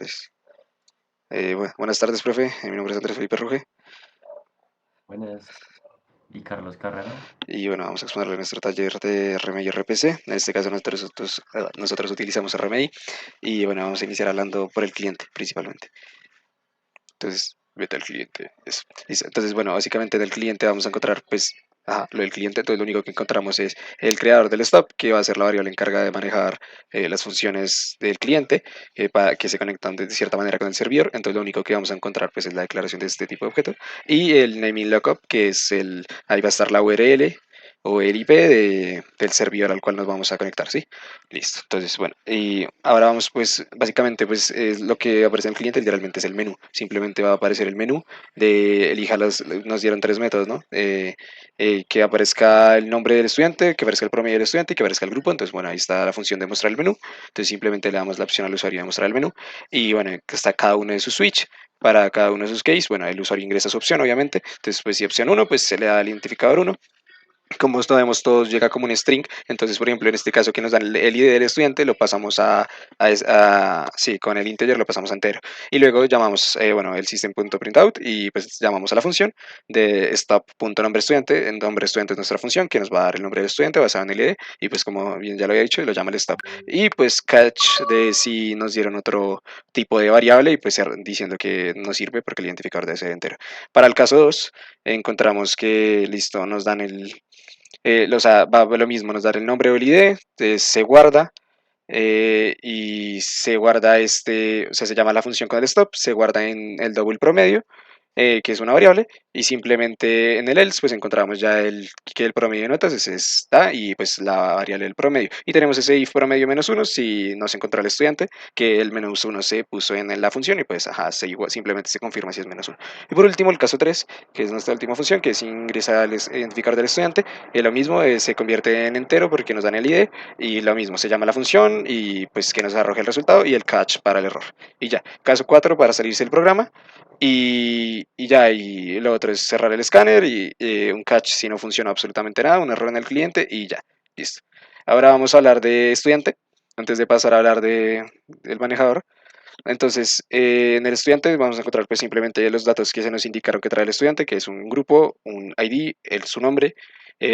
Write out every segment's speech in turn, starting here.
Pues, buenas tardes, profe. Mi nombre es Andrés Felipe Ruge Buenas, y Carlos Carrera. y bueno, vamos a exponerle nuestro taller de RMI y RPC. En este caso nosotros utilizamos RMI y bueno, vamos a iniciar hablando por el cliente principalmente. Entonces, vete al cliente. Eso. Listo. Entonces, bueno, básicamente del cliente vamos a encontrar, pues, lo del cliente. Entonces, lo único que encontramos es el creador del stop, que va a ser la variable encargada de manejar las funciones del cliente, para que se conectan de cierta manera con el servidor. Entonces, lo único que vamos a encontrar, pues, es la declaración de este tipo de objeto. Y el naming lookup, que es ahí va a estar la URL o el IP del servidor al cual nos vamos a conectar, ¿sí? Listo. Entonces, bueno, y ahora vamos, pues, básicamente, pues, es lo que aparece en el cliente literalmente es el menú. Simplemente va a aparecer el menú de elija nos dieron tres métodos, ¿no? Que aparezca el nombre del estudiante, que aparezca el promedio del estudiante y que aparezca el grupo. Entonces, bueno, ahí está la función de mostrar el menú. Entonces, simplemente le damos la opción al usuario de mostrar el menú. Y bueno, que está cada uno de sus switch. Para cada uno de sus case, bueno, el usuario ingresa su opción, obviamente. Entonces, pues si opción uno pues se le da el identificador uno. Como sabemos todos llega como un string, entonces por ejemplo en este caso que nos dan el ID del estudiante lo pasamos sí, con el integer lo pasamos a entero y luego llamamos, bueno, el system.printout y pues llamamos a la función de stop.nombre estudiante. El nombre estudiante es nuestra función que nos va a dar el nombre del estudiante basado en el ID y pues como bien ya lo había dicho lo llama el stop y pues catch de si nos dieron otro tipo de variable y pues diciendo que no sirve porque el identificador debe ser entero. Para el caso 2 encontramos que listo, nos dan o sea, va lo mismo, nos da el nombre o el ID, se guarda y se guarda o sea, se llama la función con el stop, se guarda en el double promedio, que es una variable, y simplemente en el else pues encontramos ya que el promedio de notas está y pues la variable del promedio. Y tenemos ese if promedio menos uno si no se encuentra el estudiante, que el menos uno se puso en la función y pues ajá, simplemente se confirma si es menos uno. Y por último el caso 3 que es nuestra última función, que es ingresar al identificador del estudiante, lo mismo se convierte en entero porque nos dan el ID y lo mismo, se llama la función y pues que nos arroje el resultado y el catch para el error. Y ya, caso 4 para salirse del programa y ya, y lo otro es cerrar el escáner y un catch si no funciona absolutamente nada, un error en el cliente y ya, listo. Ahora vamos a hablar de estudiante, antes de pasar a hablar del manejador. Entonces, en el estudiante vamos a encontrar pues simplemente los datos que se nos indicaron que trae el estudiante, que es un grupo, un ID, su nombre,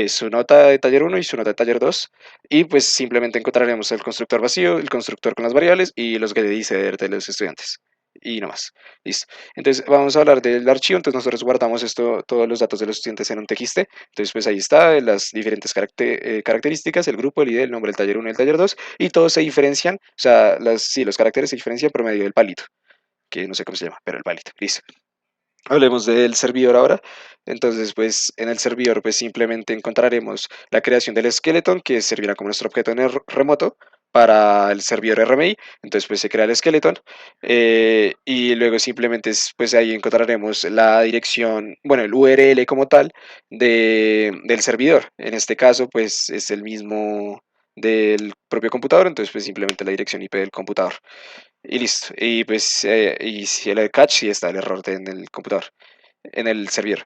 su nota de taller uno y su nota de taller 2. Y pues simplemente encontraremos el constructor vacío, el constructor con las variables y los getDicer de los estudiantes. Y no más. Listo. Entonces vamos a hablar del archivo. Entonces nosotros guardamos todos los datos de los estudiantes en un TXT. Entonces pues ahí está las diferentes características, el grupo, el ID, el nombre del taller uno y el taller 2 y todos se diferencian, o sea, sí, los caracteres se diferencian por medio del palito, que no sé cómo se llama, pero el palito, listo. Hablemos del servidor ahora. Entonces, pues en el servidor, pues simplemente encontraremos la creación del skeleton, que servirá como nuestro objeto en el remoto para el servidor RMI. Entonces, pues se crea el skeleton y luego simplemente, pues ahí encontraremos la dirección, bueno, el URL como tal del servidor. En este caso, pues es el mismo del propio computador, entonces pues simplemente la dirección IP del computador. Y listo. Y pues, y si el catch, sí está el error en el computador, en el servidor.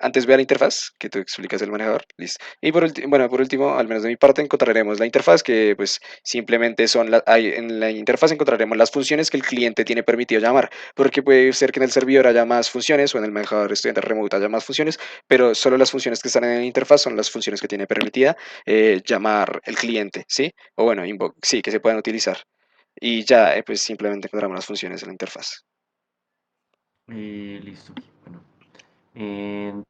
Antes ve a la interfaz, que tú explicas el manejador, listo. Y bueno, por último, al menos de mi parte, encontraremos la interfaz, que pues simplemente en la interfaz encontraremos las funciones que el cliente tiene permitido llamar, porque puede ser que en el servidor haya más funciones o en el manejador estudiante remoto haya más funciones, pero solo las funciones que están en la interfaz son las funciones que tiene permitida llamar el cliente, ¿sí? O bueno, sí, que se pueden utilizar y ya pues simplemente encontramos las funciones en la interfaz. Listo. Bueno,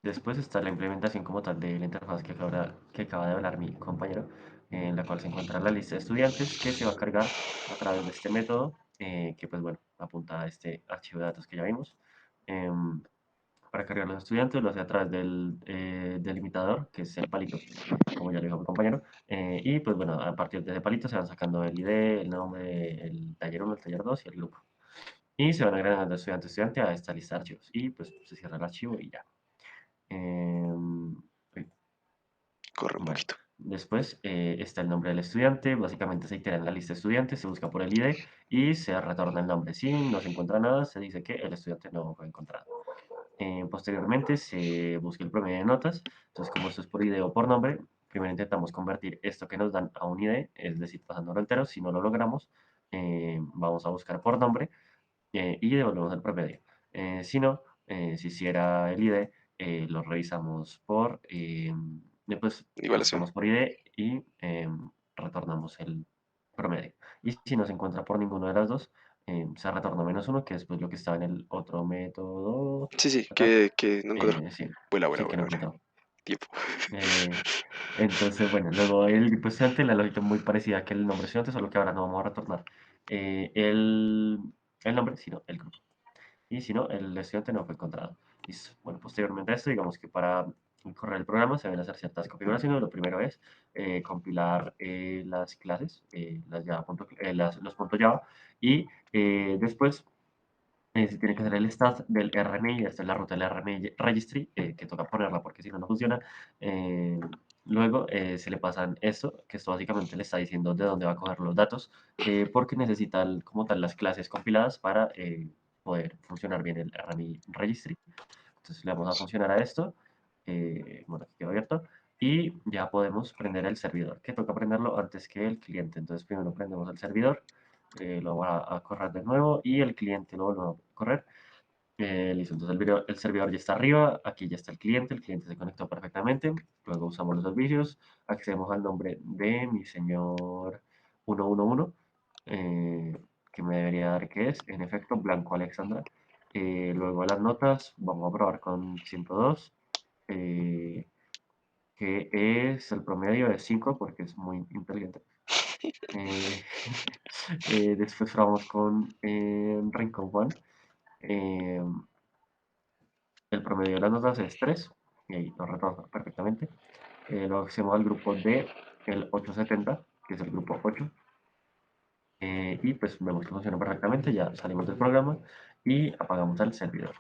después está la implementación como tal de la interfaz que acaba de hablar mi compañero, en la cual se encuentra la lista de estudiantes que se va a cargar a través de este método, que pues bueno, apunta a este archivo de datos que ya vimos. Em, para cargar los estudiantes lo hace a través del delimitador, que es el palito, como ya lo dijo mi compañero. Y pues bueno, a partir de ese palito se van sacando el ID, el nombre, el taller uno, el taller 2 y el grupo. Y se van agregando estudiante a estudiante a esta lista de archivos. Y pues se cierra el archivo y ya. Em, uy, Corre un bueno, poquito. después está el nombre del estudiante. Básicamente se itera en la lista de estudiantes, se busca por el ID y se retorna el nombre. Si no se encuentra nada, se dice que el estudiante no fue encontrado. Posteriormente se busca el promedio de notas. Entonces, como esto es por ID o por nombre, primero intentamos convertir esto que nos dan a un ID, es decir, pasándolo entero. Si no lo logramos, vamos a buscar por nombre y devolvemos el promedio. Si no, si hiciera el ID, lo revisamos pues lo Igualación. sacamos por ID y retornamos el promedio. Y si no se encuentra por ninguna de las dos, se retorna -1, que es pues lo que estaba en el otro método Sí, sí, acá. que no encontró. Sí, Vuela, vuela, sí, que vuela, no vuela. encontró. Tiempo. Eh, entonces, bueno, luego el grupo estudiante, la lógica es muy parecida que el nombre estudiante, solo que ahora no vamos a retornar eh, el, el nombre, sino el grupo. Y si no, el estudiante no fue encontrado. Listo. Bueno, posteriormente a esto, digamos que para correr el programa se deben hacer ciertas configuraciones. Lo primero es compilar las clases, los puntos Java, y después se tiene que hacer el stat del RMI. Esta es la ruta del RMI registry, que toca ponerla porque si no, no funciona. Eh, Luego se le pasan esto, que esto básicamente le está diciendo de dónde va a coger los datos, porque necesita como tal las clases compiladas para poder funcionar bien el RMI registry. Entonces le vamos a funcionar a esto. Bueno, aquí quedó abierto. Y ya podemos prender el servidor, que toca prenderlo antes que el cliente. Entonces primero prendemos el servidor, lo va a correr de nuevo y el cliente lo vuelve a correr. Listo, entonces el servidor ya está arriba, aquí ya está el cliente se conectó perfectamente, luego usamos los servicios, accedemos al nombre de mi señor 111, eh, que me debería dar que es, en efecto, Blanco Alexandra. Luego las notas, vamos a probar con 102, eh, que es el promedio de 5 porque es muy inteligente. Eh, Después probamos con Rincon One. eh, el promedio de las notas es 3 y ahí lo retorna perfectamente. Luego hacemos al grupo D, el 870, que es el grupo 8, y pues vemos que funciona perfectamente, ya salimos del programa y apagamos el servidor.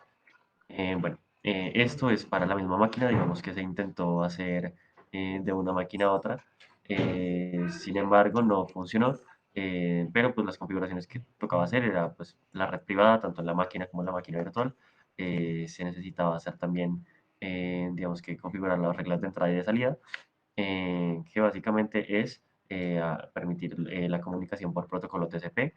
Bueno, esto es para la misma máquina, digamos que se intentó hacer de una máquina a otra, sin embargo no funcionó, pero pues las configuraciones que tocaba hacer era pues la red privada, tanto en la máquina como en la máquina virtual. Se necesitaba hacer también, digamos que configurar las reglas de entrada y de salida, que básicamente es permitir la comunicación por protocolo TCP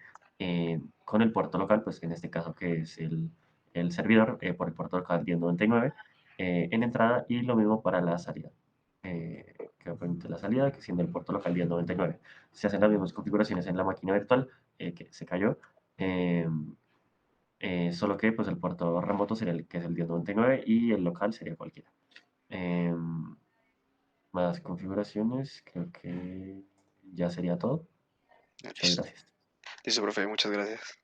con el puerto local, pues en este caso que es el servidor, por el puerto local 1099 en entrada, y lo mismo para la salida, que permite la salida, que siendo el puerto local 1099. Se hacen las mismas configuraciones en la máquina virtual, que se cayó, eh, solo que pues el puerto remoto sería el que es el 1099 y el local sería cualquiera. Em, Más configuraciones, creo que ya sería todo. Muchas Listo, gracias. listo, profe, muchas gracias.